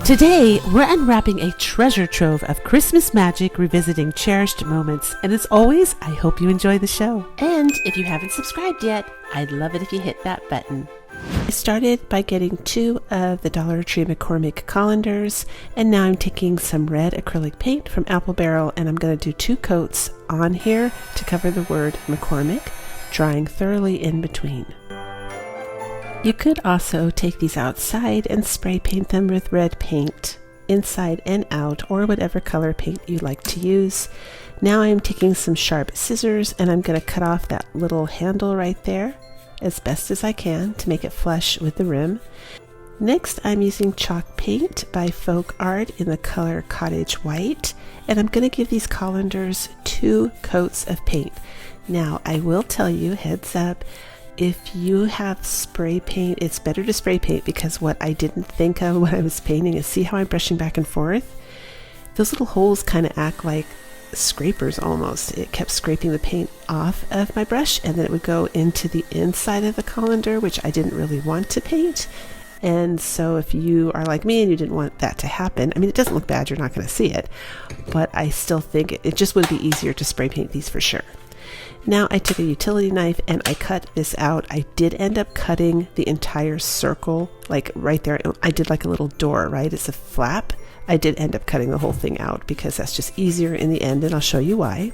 Today, we're unwrapping a treasure trove of Christmas magic, revisiting cherished moments. And as always, I hope you enjoy the show. And if you haven't subscribed yet, I'd love it if you hit that button. I started by getting 2 of the Dollar Tree McCormick colanders, and now I'm taking some red acrylic paint from Apple Barrel, and I'm going to do 2 coats on here to cover the word McCormick, drying thoroughly in between. You could also take these outside and spray paint them with red paint, inside and out, or whatever color paint you like to use. Now I'm taking some sharp scissors and I'm going to cut off that little handle right there as best as I can to make it flush with the rim. Next, I'm using chalk paint by Folk Art in the color Cottage White, and I'm going to give these colanders 2 coats of paint. Now, I will tell you, heads up, if you have spray paint, it's better to spray paint, because what I didn't think of when I was painting is, see how I'm brushing back and forth? Those little holes kind of act like scrapers almost. It kept scraping the paint off of my brush, and then it would go into the inside of the colander, which I didn't really want to paint. And so if you are like me and you didn't want that to happen, I mean, it doesn't look bad, you're not going to see it, but I still think it just would be easier to spray paint these for sure. Now I took a utility knife and I cut this out. I did end up cutting the entire circle, like right there. I did like a little door, right? It's a flap. I did end up cutting the whole thing out because that's just easier in the end, and I'll show you why.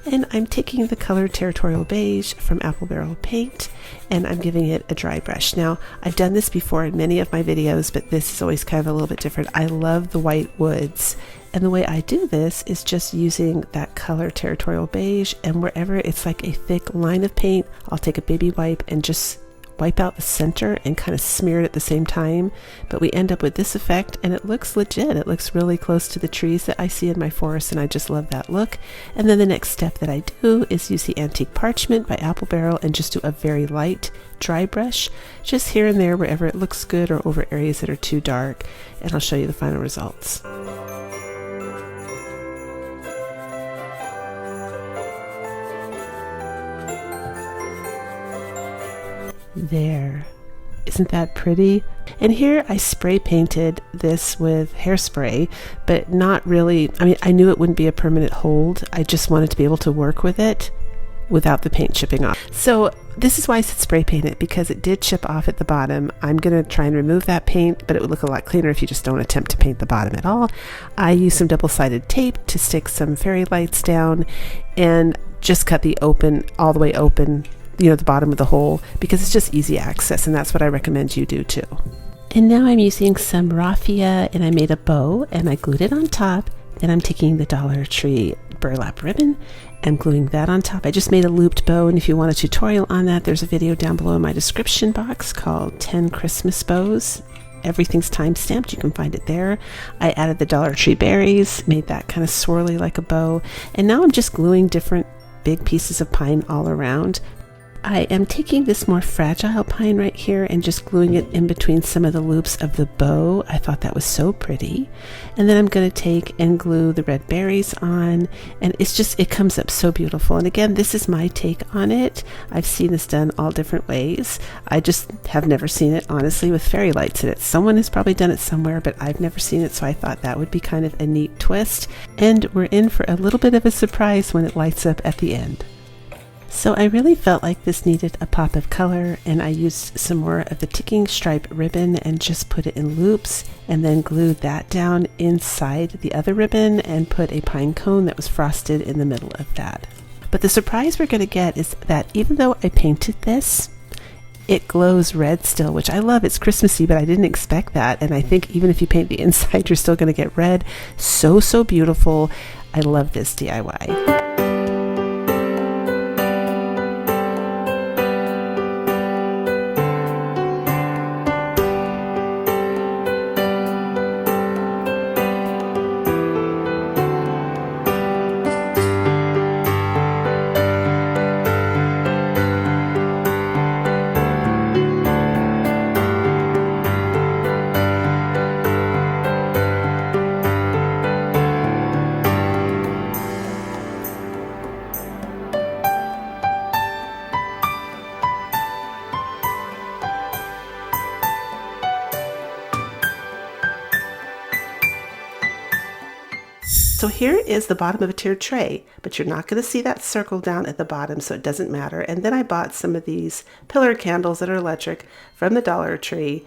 And I'm taking the color Territorial Beige from Apple Barrel Paint, and I'm giving it a dry brush. Now, I've done this before in many of my videos, but this is always kind of a little bit different. I love the white woods, and the way I do this is just using that color Territorial Beige, and wherever it's like a thick line of paint, I'll take a baby wipe and just wipe out the center and kind of smear it at the same time. But we end up with this effect, and it looks legit. It looks really close to the trees that I see in my forest, and I just love that look. And then the next step that I do is use the Antique Parchment by Apple Barrel and just do a very light dry brush, just here and there wherever it looks good, or over areas that are too dark, and I'll show you the final results. There. Isn't that pretty? And here I spray painted this with hairspray, but not really. I mean, I knew it wouldn't be a permanent hold. I just wanted to be able to work with it without the paint chipping off. So this is why I said spray paint it, because it did chip off at the bottom. I'm going to try and remove that paint, but it would look a lot cleaner if you just don't attempt to paint the bottom at all. I used some double-sided tape to stick some fairy lights down and just cut the open, all the way open, the bottom of the hole, because it's just easy access, and that's what I recommend you do too. And now I'm using some raffia, and I made a bow and I glued it on top. Then I'm taking the Dollar Tree burlap ribbon and gluing that on top. I just made a looped bow, and if you want a tutorial on that, there's a video down below in my description box called 10 Christmas Bows. Everything's time stamped, you can find it there. I added the Dollar Tree berries, made that kind of swirly like a bow, and now I'm just gluing different big pieces of pine all around. I am taking this more fragile pine right here and just gluing it in between some of the loops of the bow. I thought that was so pretty. And then I'm going to take and glue the red berries on, and it comes up so beautiful. And again, this is my take on it. I've seen this done all different ways. I just have never seen it, honestly, with fairy lights in it. Someone has probably done it somewhere, but I've never seen it, so I thought that would be kind of a neat twist. And we're in for a little bit of a surprise when it lights up at the end. So I really felt like this needed a pop of color, and I used some more of the ticking stripe ribbon and just put it in loops, and then glued that down inside the other ribbon and put a pine cone that was frosted in the middle of that. But the surprise we're going to get is that even though I painted this, it glows red still, which I love. It's Christmassy, but I didn't expect that. And I think even if you paint the inside, you're still going to get red. So beautiful. I love this DIY. So here is the bottom of a tiered tray, but you're not going to see that circle down at the bottom, so it doesn't matter. And then I bought some of these pillar candles that are electric from the Dollar Tree,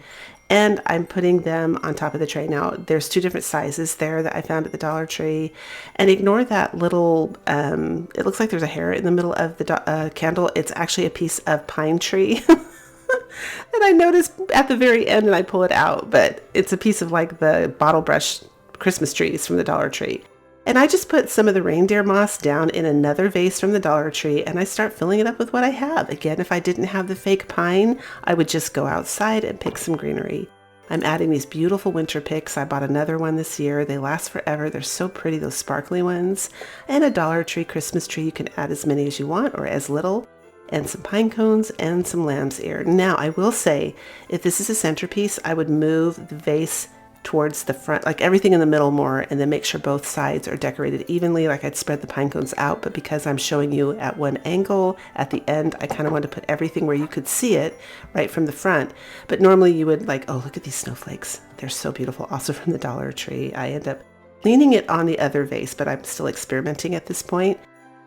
and I'm putting them on top of the tray. Now, there's 2 different sizes there that I found at the Dollar Tree, and ignore that little, it looks like there's a hair in the middle of the candle. It's actually a piece of pine tree. And I noticed at the very end, and I pull it out, but it's a piece of like the bottle brush Christmas trees from the Dollar Tree. And I just put some of the reindeer moss down in another vase from the Dollar Tree, and I start filling it up with what I have. Again, if I didn't have the fake pine, I would just go outside and pick some greenery. I'm adding these beautiful winter picks. I bought another one this year. They last forever. They're so pretty, those sparkly ones. And a Dollar Tree Christmas tree. You can add as many as you want or as little. And some pine cones and some lamb's ear. Now, I will say, if this is a centerpiece, I would move the vase towards the front, like everything in the middle more, and then make sure both sides are decorated evenly. Like I'd spread the pine cones out, but because I'm showing you at one angle at the end, I kind of wanted to put everything where you could see it right from the front. But normally you would like, oh, look at these snowflakes. They're so beautiful. Also from the Dollar Tree. I end up leaning it on the other vase, but I'm still experimenting at this point.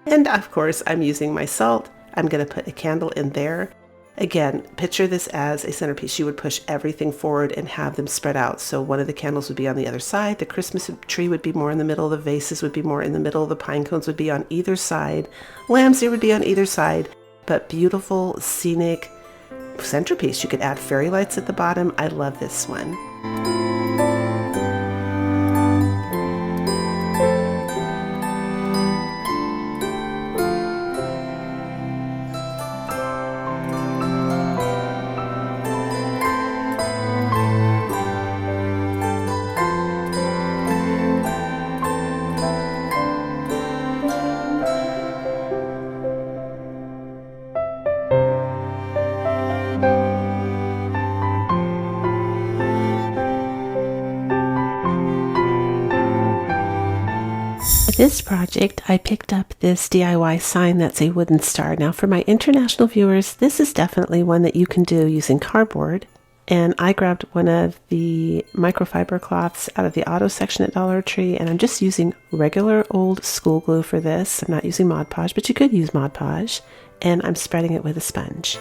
And of course, I'm using my salt. I'm going to put a candle in there. Again, picture this as a centerpiece. You would push everything forward and have them spread out. So one of the candles would be on the other side. The Christmas tree would be more in the middle. The vases would be more in the middle. The pine cones would be on either side. Lamb's ear would be on either side. But beautiful, scenic centerpiece. You could add fairy lights at the bottom. I love this one. This project, I picked up this DIY sign that's a wooden star. Now for my international viewers, this is definitely one that you can do using cardboard. And I grabbed one of the microfiber cloths out of the auto section at Dollar Tree, and I'm just using regular old school glue for this. I'm not using Mod Podge, but you could use Mod Podge. And I'm spreading it with a sponge.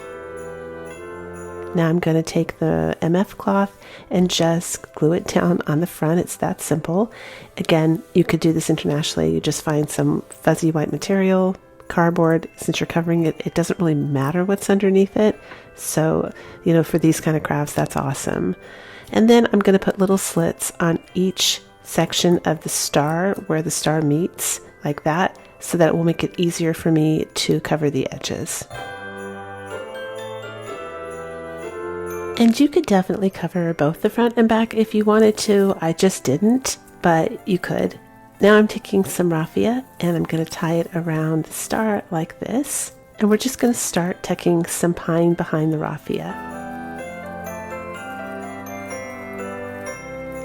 Now I'm going to take the MF cloth and just glue it down on the front. It's that simple. Again, you could do this internationally. You just find some fuzzy white material, cardboard. Since you're covering it, it doesn't really matter what's underneath it. So, you know, for these kind of crafts, that's awesome. And then I'm going to put little slits on each section of the star where the star meets, like that, so that it will make it easier for me to cover the edges. And you could definitely cover both the front and back if you wanted to. I just didn't, but you could. Now I'm taking some raffia and I'm going to tie it around the star like this. And we're just going to start tucking some pine behind the raffia.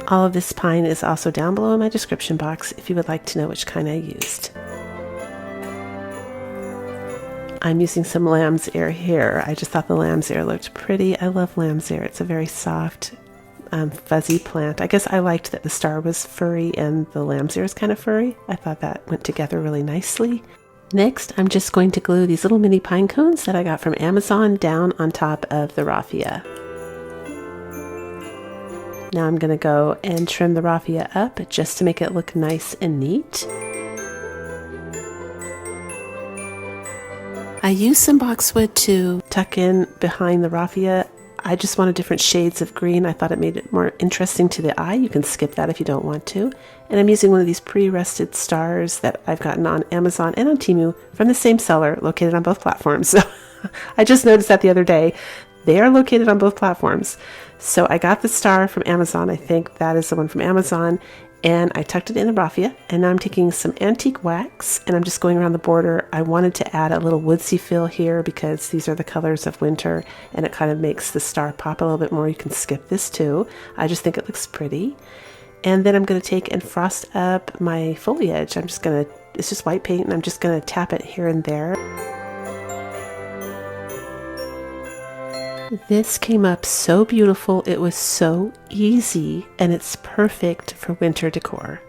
All of this pine is also down below in my description box if you would like to know which kind I used. I'm using some lamb's ear here. I just thought the lamb's ear looked pretty. I love lamb's ear. It's a very soft, fuzzy plant. I guess I liked that the star was furry and the lamb's ear is kind of furry. I thought that went together really nicely. Next, I'm just going to glue these little mini pine cones that I got from Amazon down on top of the raffia. Now I'm going to go and trim the raffia up just to make it look nice and neat. I used some boxwood to tuck in behind the raffia. I just wanted different shades of green. I thought it made it more interesting to the eye. You can skip that if you don't want to. And I'm using one of these pre-rested stars that I've gotten on Amazon and on Temu from the same seller, located on both platforms. So I just noticed that the other day. They are located on both platforms. So I got the star from Amazon. I think that is the one from Amazon. And I tucked it in the raffia, and now I'm taking some antique wax and I'm just going around the border. I wanted to add a little woodsy feel here because these are the colors of winter and it kind of makes the star pop a little bit more. You can skip this too. I just think it looks pretty. And then I'm going to take and frost up my foliage. It's just white paint, and I'm just going to tap it here and there. This came up so beautiful. It was so easy, and it's perfect for winter decor.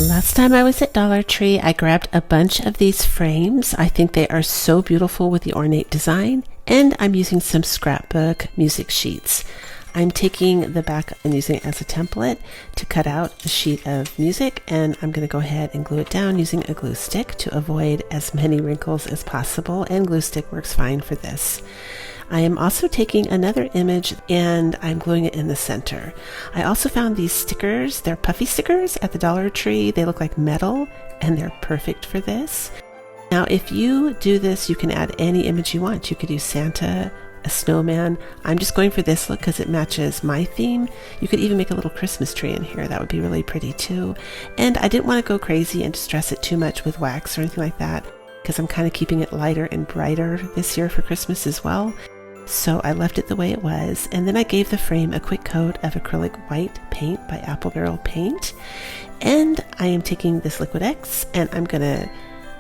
Last time I was at Dollar Tree, I grabbed a bunch of these frames. I think they are so beautiful with the ornate design, and I'm using some scrapbook music sheets. I'm taking the back and using it as a template to cut out a sheet of music, and I'm going to go ahead and glue it down using a glue stick to avoid as many wrinkles as possible, and glue stick works fine for this. I am also taking another image and I'm gluing it in the center. I also found these stickers. They're puffy stickers at the Dollar Tree. They look like metal and they're perfect for this. Now, if you do this, you can add any image you want. You could use Santa, a snowman. I'm just going for this look because it matches my theme. You could even make a little Christmas tree in here. That would be really pretty too. And I didn't want to go crazy and distress it too much with wax or anything like that because I'm kind of keeping it lighter and brighter this year for Christmas as well. So I left it the way it was, and then I gave the frame a quick coat of acrylic white paint by Apple Barrel Paint, and I am taking this Liquid X and I'm gonna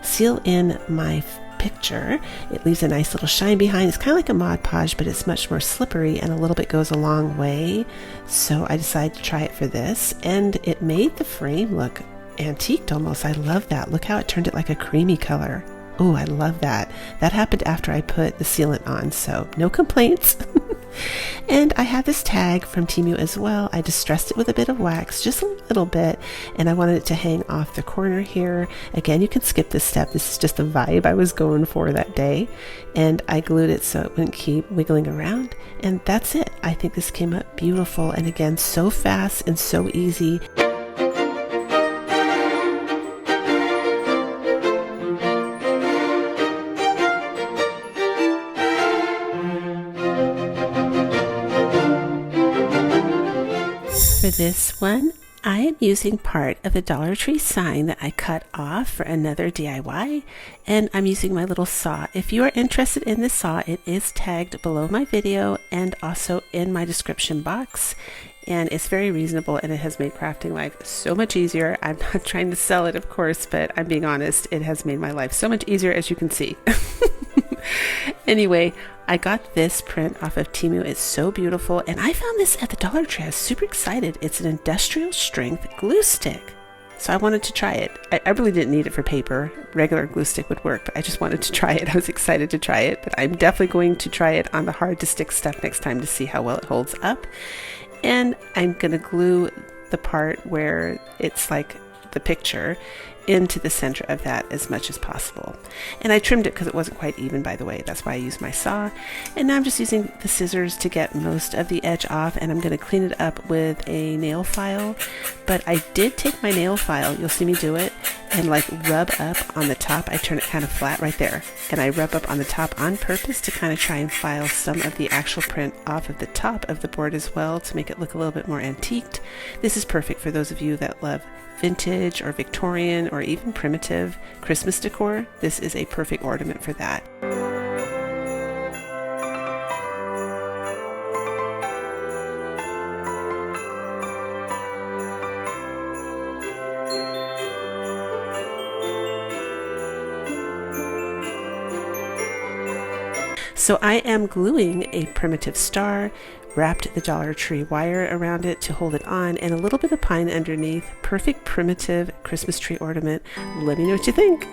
seal in my picture. It leaves a nice little shine behind. It's kind of like a Mod Podge, but it's much more slippery and a little bit goes a long way. So I decided to try it for this, and it made the frame look antiqued almost. I love that. Look how it turned it like a creamy color. Oh, I love that. That happened after I put the sealant on, so no complaints. And I have this tag from Temu as well. I distressed it with a bit of wax, just a little bit, and I wanted it to hang off the corner here. Again, you can skip this step. This is just the vibe I was going for that day. And I glued it so it wouldn't keep wiggling around. And that's it. I think this came up beautiful. And again, so fast and so easy. For this one, I am using part of the Dollar Tree sign that I cut off for another DIY, and I'm using my little saw. If you are interested in this saw, it is tagged below my video and also in my description box, and it's very reasonable and it has made crafting life so much easier. I'm not trying to sell it, of course, but I'm being honest, it has made my life so much easier, as you can see. Anyway, I got this print off of Temu. It's so beautiful, and I found this at the Dollar Tree. I was super excited. It's an industrial strength glue stick, so I wanted to try it. I really didn't need it for paper. Regular glue stick would work, but I just wanted to try it. I was excited to try it, but I'm definitely going to try it on the hard to stick stuff next time to see how well it holds up. And I'm going to glue the part where it's like the picture into the center of that as much as possible. And I trimmed it because it wasn't quite even, by the way. That's why I used my saw. And now I'm just using the scissors to get most of the edge off, and I'm going to clean it up with a nail file. But I did take my nail file, you'll see me do it, and like rub up on the top. I turn it kind of flat right there, and I rub up on the top on purpose to kind of try and file some of the actual print off of the top of the board as well to make it look a little bit more antiqued. This is perfect for those of you that love vintage or Victorian or even primitive Christmas decor. This is a perfect ornament for that. So I am gluing a primitive star, wrapped the Dollar Tree wire around it to hold it on, and a little bit of pine underneath. Perfect primitive Christmas tree ornament. Let me know what you think.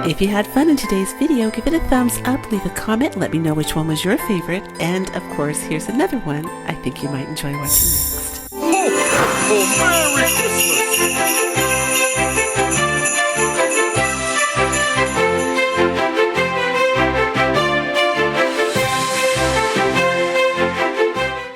If you had fun in today's video, give it a thumbs up, leave a comment, let me know which one was your favorite, and of course, here's another one I think you might enjoy watching next. Merry Christmas!